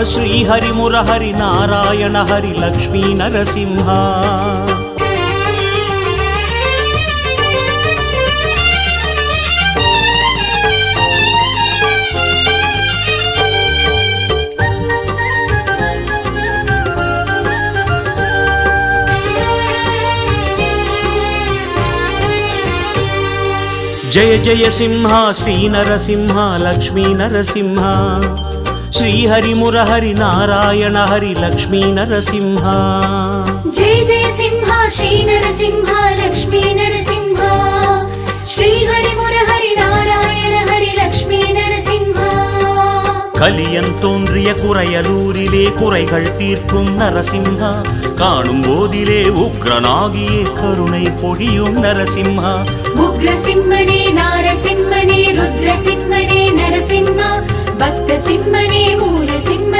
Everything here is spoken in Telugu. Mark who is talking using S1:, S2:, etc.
S1: శ్రీహరి మురహరి నారాయణ హరి లక్ష్మీ నరసింహ. జయ జయ సింహ శ్రీ నరసింహ లక్ష్మీ నరసింహ. శ్రీహరి మురహరి నారాయణ హరి లక్ష్మీ నరసింహ.
S2: జయ జయ సింహ శ్రీ నరసింహ లక్ష్మీ నరసింహ. శ్రీహరి మురహరి నారాయణ హరి లక్ష్మీ நரசிம்ஹ.
S1: கலியன் தோன்றிய குறையலூரிலே குறைகள் தீர்க்கும் நரசிம்ஹா. காணும் போதிலே உக்ரனாகியே கருணை பொழியும் நரசிம்ஹா.
S2: உக்ரசிம்மனே நாரசிம்மனே ருத்ரசிம்மனே நரசிம்ஹா. பக்த சிம்மனே மூல